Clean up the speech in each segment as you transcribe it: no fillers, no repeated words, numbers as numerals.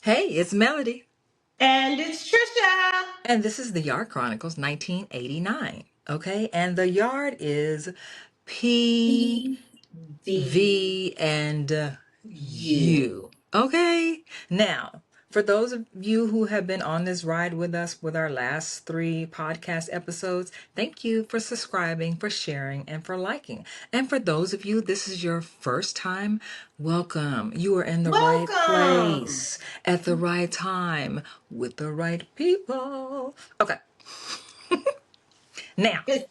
Hey, it's Melody, And it's Trisha. and this is the Yard Chronicles 1989. Okay, and the yard is P, The V, and you. U. Okay, now for those of you who have been on this ride with us with our last three podcast episodes, thank you for subscribing, for sharing, and for liking. And for those of you, this is your first time, welcome. You are in the right Welcome. place at the right time with the right people. Okay, now. Yes.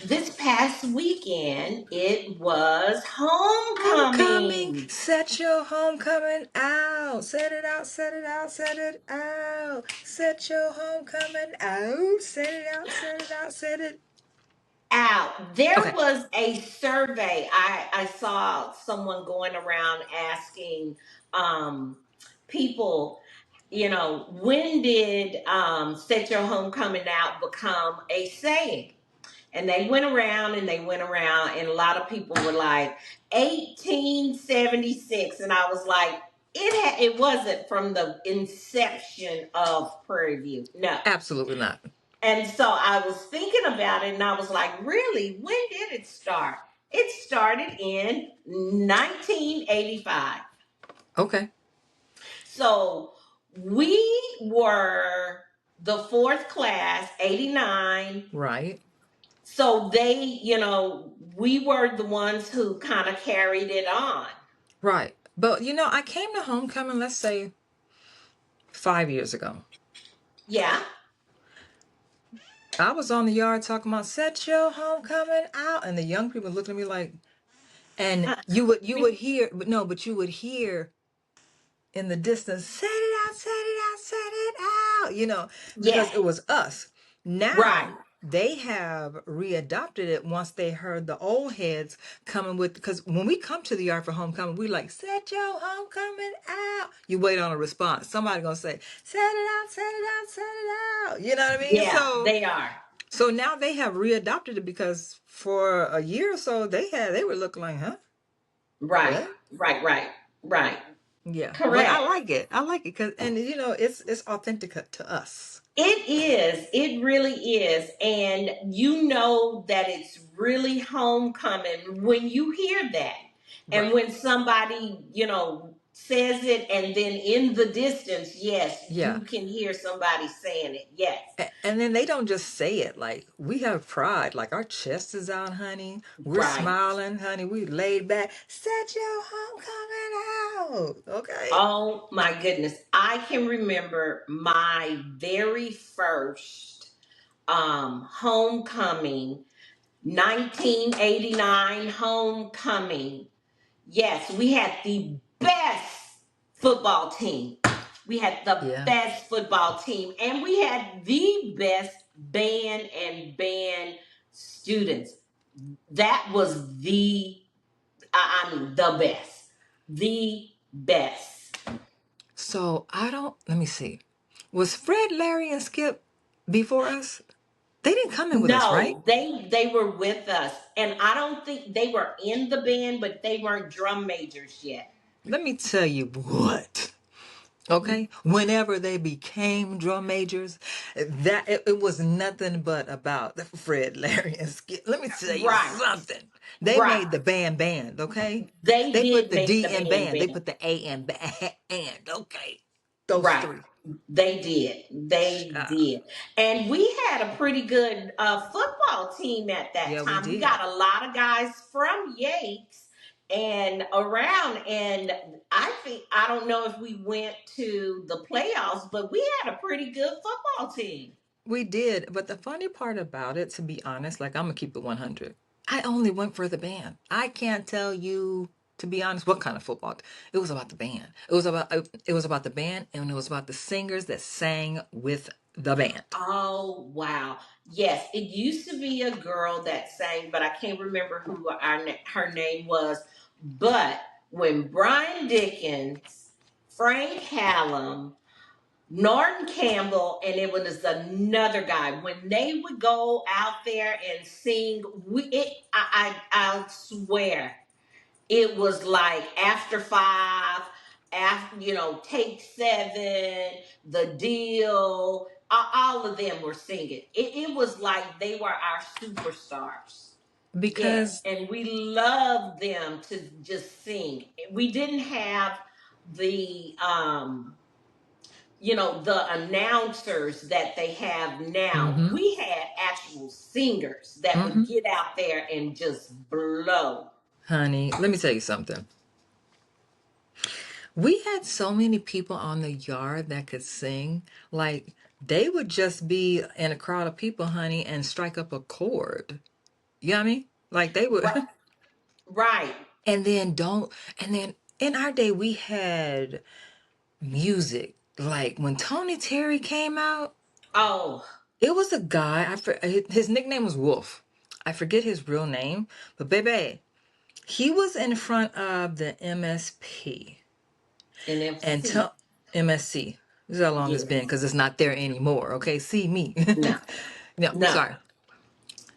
This past weekend, it was Homecoming, homecoming. set your homecoming out. Set it out, set it out, set it out. Set your homecoming out. Set it out, set it out, set it. Out. There Okay. was a survey. I saw someone going around asking um, people, when did Set Your Homecoming Out become a saying? And they went around and they went around, and a lot of people were like 1876, and I was like, it wasn't from the inception of Prairie View, no. Absolutely not. And so I was thinking about it, and I was like, really, when did it start? It started in 1985. Okay. So we were the fourth class, 89. Right. So we were the ones who kind of carried it on. Right. But I came to homecoming, let's say 5 years ago. Yeah. I was on the yard talking about set your homecoming out, and the young people looked at me like, and Uh, you would hear, but no, but you would hear in the distance, set it out, set it out, set it out, because yeah. it was us. Right. Now they have readopted it once they heard the old heads coming with, because when we come to the yard for homecoming, we like, set your homecoming out. You wait on a response. Somebody gonna say, set it out, set it out, set it out. You know what I mean? Yeah, So they are. so now they have readopted it because for a year or so they were looking like, huh? Right. What? Right. Right. Right. Yeah, but I Correct. like it. I like it because, and it's authentic to us. It is. It really is. And you know that it's really homecoming when you hear that. And Right. when somebody, says it, and then in the distance, yes, Yeah. you can hear somebody saying it. Yes. And then they don't just say it, like we have pride, like our chest is out, honey. We're Right. smiling, honey. We laid back. Set your homecoming out. Okay. Oh my goodness. I can remember my very first homecoming, 1989 homecoming. Yes, we had the best football team. We had the Yeah. best football team, and we had the best band and band students. That was the best. The best. So let me see. Was Fred, Larry, and Skip before us? They didn't come in with us, right? No, they were with us, and I don't think they were in the band, but they weren't drum majors yet. Let me tell you what. Okay, whenever they became drum majors, it was nothing but about Fred, Larry, and Skip. Let me tell you Right, something. They right. made the band. Okay, They they put did the make D the in band band. They band. put the A in band. Okay, those Right. three. They did. They Uh, did. And we had a pretty good football team at that yeah, we time. We did. got a lot of guys from Yates and around. And I don't know if we went to the playoffs, but we had a pretty good football team. We did. But the funny part about it, to be honest, like I'm gonna keep it 100. I only went for the band. I can't tell you, to be honest, what kind of football. It was about the band. It was about the band, and it was about the singers that sang with the band. Oh, wow. Yes, it used to be a girl that sang, but I can't remember who her name was. But when Brian Dickens, Frank Hallam, Norton Campbell, and it was another guy, when they would go out there and sing, I swear, it was like after five. after, Take Seven, The Deal, all of them were singing. It was like they were our superstars. Yes, Because and we loved them to just sing. We didn't have the the announcers that they have now. hmm We had actual singers that would hmm get out there and just blow. honey, let me tell you something. We had so many people on the yard that could sing. Like they would just be in a crowd of people, honey, and strike up a chord. You know what I mean? Like they would, Right, right. and then don't, and then in our day we had music. Like when Tony Terry came out, Oh, it was a guy. His nickname was Wolf. I forget his real name, but baby, he was in front of the MSP and NFC. MSC. This is how long it's been Yes. because it's not there anymore. Okay, see me. No, No, no. sorry.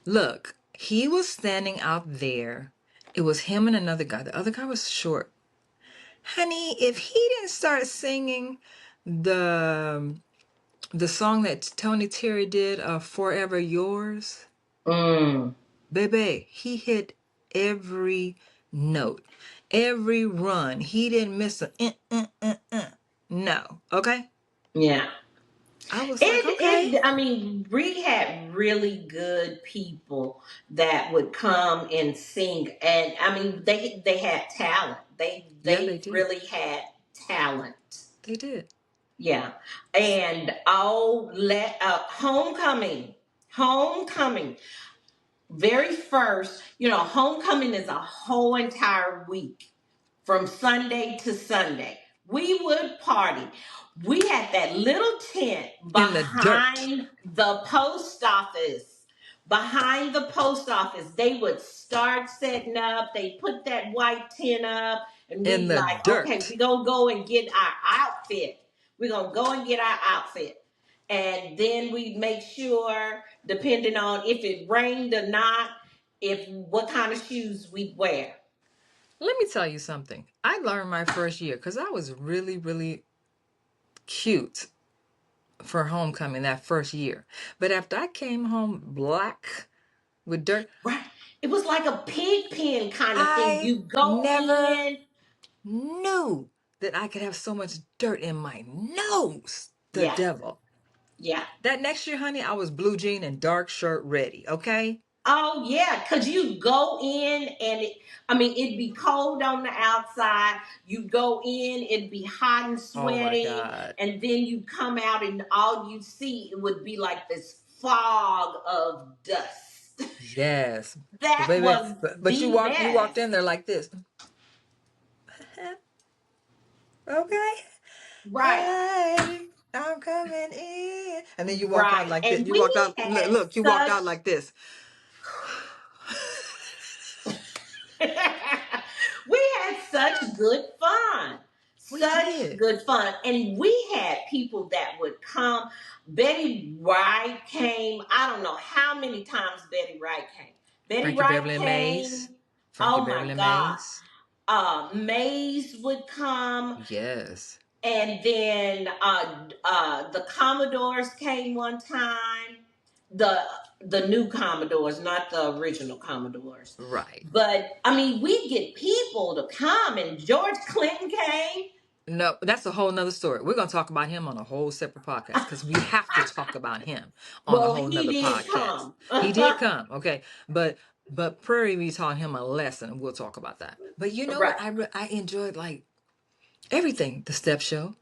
Look, he was standing out there. It was him and another guy. The other guy was short. Honey, if he didn't start singing the the song that Tony Terry did, "Forever Yours," Mm, baby, he hit every note, every run. He didn't miss a. No, okay. yeah. I was like, okay. I mean, we had really good people that would come and sing, and I mean, they had talent. They Yeah, they they did. really had talent. They did. Yeah, and let homecoming. Very first, homecoming is a whole entire week from Sunday to Sunday. We would party. We had that little tent In the dirt. behind the post office. Behind the post office, they would start setting up. They put that white tent up, and In we the like, okay, dirt. we gonna go and get our outfit. We're gonna go and get our outfit, and then we make sure, depending on if it rained or not, if what kind of shoes we'd wear. Let me tell you something. I learned my first year because I was really, really cute for homecoming that first year. But after I came home black with dirt, Right. It was like a pig pen kind of thing. I You go never in. knew that I could have so much dirt in my nose. The Yeah. devil. Yeah. That next year, honey, I was blue jean and dark shirt ready, okay? Oh yeah, cause you go in and it'd be cold on the outside. You go in, it'd be hot and Oh my sweaty, God. and then you come out and all you see it would be like this fog of dust. Yes. But That baby, was but the you walked best. in there like this. Okay. Right, Hey, I'm coming in. And then you walk out right, like this. and You walked we out. had Look, you walked such. out like this. We had such good fun. We Such did. good fun. And we had people that would come. Betty Wright came. I don't know how many times Betty Wright came. Betty Frankie Wright Beverly and came. Mays. Frankie Oh my Beverly and God. Mays. Mays would come. Yes. And then the Commodores came one time. The the new Commodores, not the original Commodores. Right. But I mean, we get people to come, and George Clinton came. No, that's a whole nother story. We're gonna talk about him on a whole separate podcast because we have to talk about him on a Well, whole he nother did podcast. come. He did come, okay, but Prairie we taught him a lesson, and we'll talk about that. But you know what? Right. I enjoyed like everything. The step show,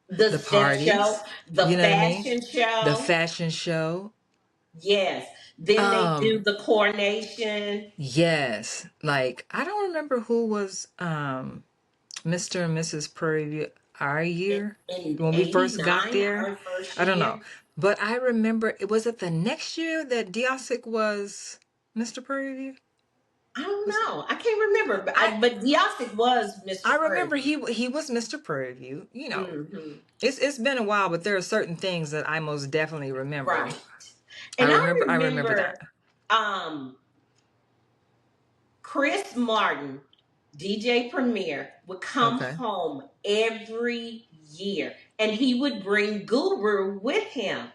The the step show, parties. the You know what I mean? fashion The show. fashion show. Yes. Then they do Um, the coronation. yes. Like I don't remember who was Mr. and Mrs. Prairie View our year In when we first got 89, there. our first I don't know. year. But I remember it was it the next year that Diosic was Mr. Prairie View? I don't Was know. I can't remember. But, I but Diostic was I Mr. remember Prairie. he was Mr. Prairie View. You know, Hmm. it's been a while, but there are certain things that I most definitely remember. Right. And I I remember that. remember um, Chris Martin. DJ Premier would come Okay. home every year, and he would bring Guru with him.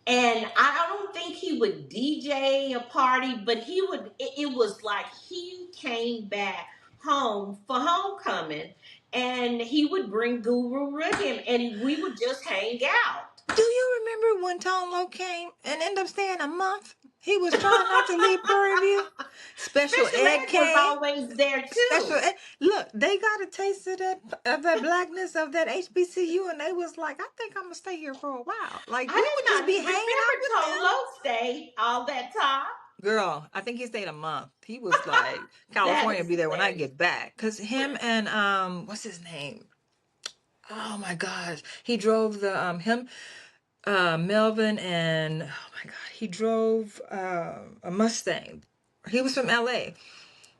And I don't think he would DJ a party, but he would. It was like he came back home for homecoming, and he would bring Guru with him, and we would just hang out. Do you remember when Tone Loc came and ended up staying a month? He was trying not to leave Prairie View. Special Special Ed Ed was came. always there Special too. Ed. Look, they got a taste of that blackness of that HBCU, and they was like, I think I'm gonna stay here for a while. Like we I would did just not be hanging out remember with Tone them. Loc stayed all that time. Girl, I think he stayed a month. He was like, That California is will be there when I hilarious. get back. Cause him and what's his name? Oh my gosh. He drove the him Melvin and oh my god, he drove a Mustang. He was from LA.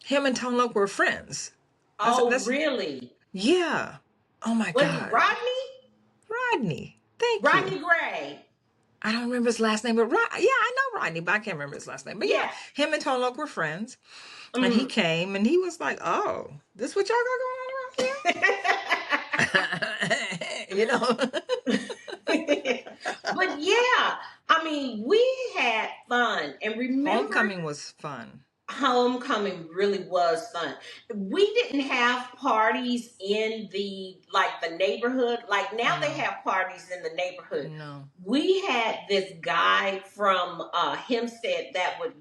Him and Tone Loc were friends. Oh, That's really? yeah. Oh my Was it god. Rodney? Rodney. Thank you. Rodney Gray. I don't remember his last name, but yeah, I know Rodney, but I can't remember his last name. But yeah, Yeah. him and Tone Loc were friends. And he Mm. came and he was like, "Oh, this what y'all got going on around here?" You know. But yeah, I mean, we had fun. And remember, Homecoming was fun. homecoming really was fun. We didn't have parties in the neighborhood. Like now they No, have parties in the neighborhood. no. We had this guy from Hempstead that would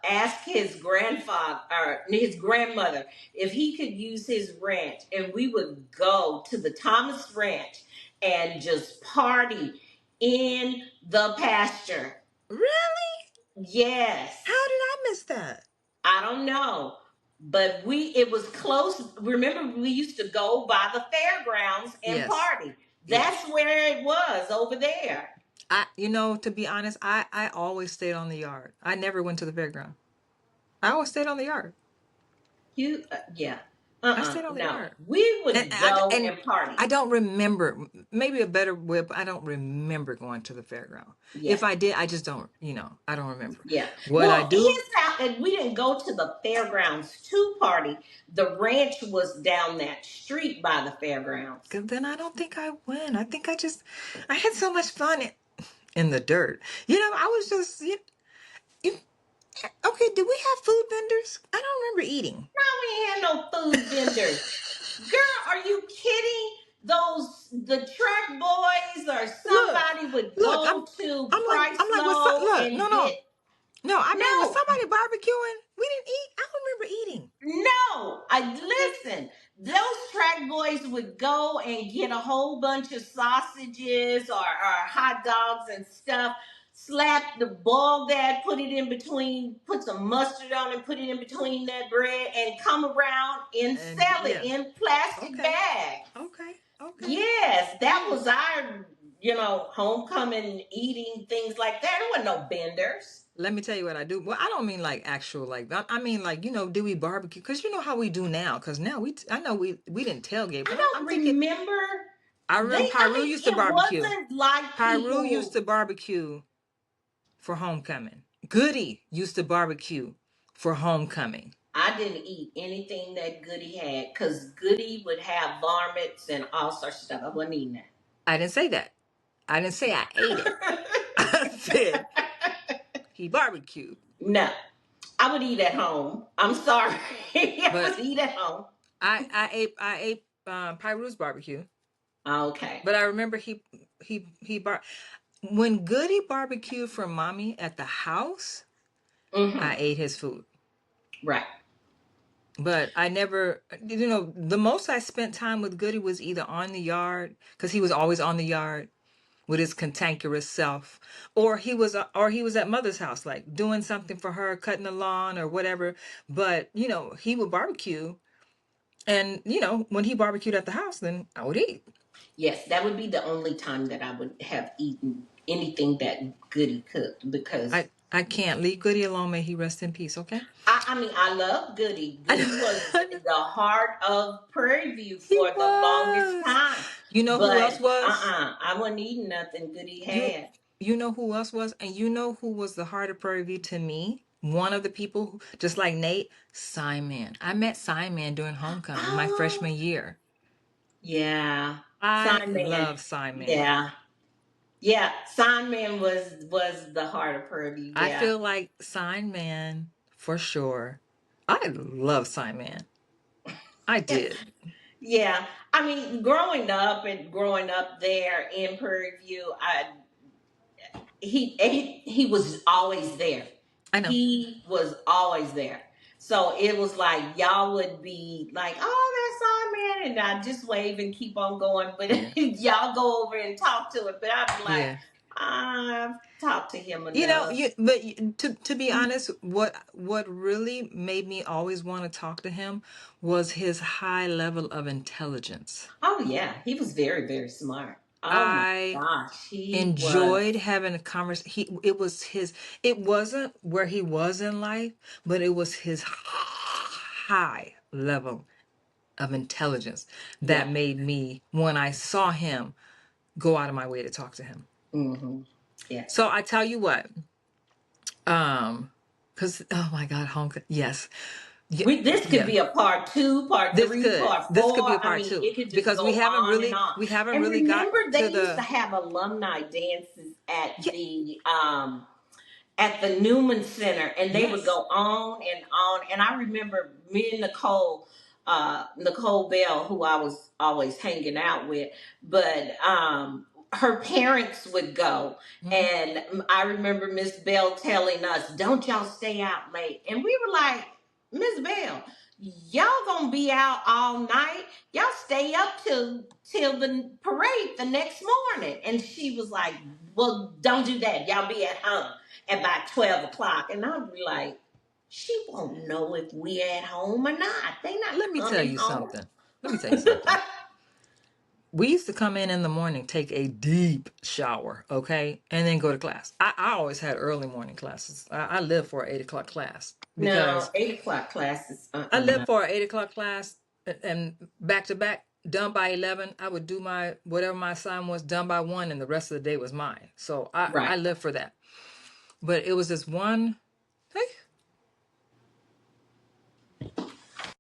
ask his grandfather or his grandmother if he could use his ranch, and we would go to the Thomas Ranch and just party in the pasture. Really? Yes. How did I miss that? I don't know. But it was close. Remember, we used to go by the fairgrounds and Yes. party. Yes. That's where it was over there. To be honest, I always stayed on the yard. I never went to the fairground. I always stayed on the yard. Yeah. I stayed on the No. yard. We And would go and party. I don't remember. Maybe a better whip. I don't remember going to the fairground. Yeah. If I did, I just don't. I don't remember. Yeah. What I Well, do, his house, and we didn't go to the fairgrounds to party. The ranch was down that street by the fairgrounds. 'cause then I don't think I went. I think I had so much fun in the dirt. I was just. Okay, did we have food vendors? I don't remember eating. No, we had no food vendors. Girl, are you kidding? The track boys or Look, somebody would look. go to I'm like, what's up? Chrysler Look, and no. get. No, I mean, was No, somebody barbecuing? We didn't eat. I don't remember eating. no. I listen. Those track boys would go and get a whole bunch of sausages or hot dogs and stuff. Slap the ball that, put it in between, put some mustard on and put it in between that bread and come around and And sell it yeah, in plastic okay, bags. okay. Yes, that was our, homecoming eating things like that. There were no benders. Let me tell you what I do. Well, I don't mean like actual like. I mean like do we barbecue? Because you know how we do now. Because now I know we didn't tailgate, I but don't I'm thinking. remember. I remember Pyru used to It barbecue. wasn't like Pyru used people. to barbecue for homecoming. Goody used to barbecue for homecoming. I didn't eat anything that Goody had because Goody would have varmints and all sorts of stuff. I wasn't eating I didn't say that. I didn't say I ate it. I said that. he barbecued. No, I would eat at home. I'm sorry. I But would eat at home. I ate Pyru's barbecue. Okay. But I remember he when Goody barbecued for mommy at the house, Mm-hmm. I ate his food. Right. But I never, the most I spent time with Goody was either on the yard, because he was always on the yard with his cantankerous self, or he was at mother's house, like doing something for her, cutting the lawn or whatever. But he would barbecue, and when he barbecued at the house, then I would eat. Yes, that would be the only time that I would have eaten anything that Goody cooked because I can't leave Goody alone. May he rest in peace. Okay. I mean I love Goody. Goody was the heart of Prairie View He for the longest was. time. You know who else But was? I wasn't eating nothing Goody You had. you know who else was? And you know who was the heart of Prairie View to me? one of the people, just like Nate, Simon. I met Simon during homecoming my Oh, freshman year. yeah. I Sign Man. love Simon. Yeah. Yeah. Sign Man was the heart of Purdy. I Yeah. feel like Simon for sure. I love Simon. I did. Yeah. I mean, growing up there in Prairie View, he was always there. I know. He was always there. So it was like y'all would be like, "Oh, that's our man," and I just wave and keep on going. But Yeah. y'all go over and talk to him. But I'd be like, Yeah. "I've talked to him You know, enough." to be honest, what really made me always want to talk to him was his high level of intelligence. Oh yeah, he was very very smart. Oh my I gosh, he was. enjoyed having a conversation. It wasn't where he was in life, but it was his high level of intelligence Yeah. that made me, when I saw him, go out of my way to talk to him. Hmm. Yeah. So I tell you what, because oh my God, home, yes, yeah, This could yeah, be a part two, part three, part this could four. be a I part mean, two it could just because go on and on. we haven't And really got remember, to they used to the have alumni dances yeah, at the Newman Center, and they would yes, go on and on. And I remember me and Nicole Bell, who I was always hanging out with, but her parents would go. mhm, And I remember Miss Bell telling us, "Don't y'all stay out late." And we were like, "Miss Bell, y'all gonna be out all night? Y'all stay up till the parade the next morning." And she was like, "Well, don't do that. Y'all be at home at about 12 o'clock." And I'd be like, "She won't know if we at home or not. They not let me tell coming you home." something. Let me tell you something. We used to come in the morning, take a deep shower, okay, and then go to class. I always had early morning classes. I lived for an 8 o'clock class No, because 8 o'clock classes. I lived No. for an 8 o'clock class and back to back, done by 11. I would do my whatever my assignment was done by 1, and the rest of the day was mine. So I Right. lived for that. But it was this one. Hey.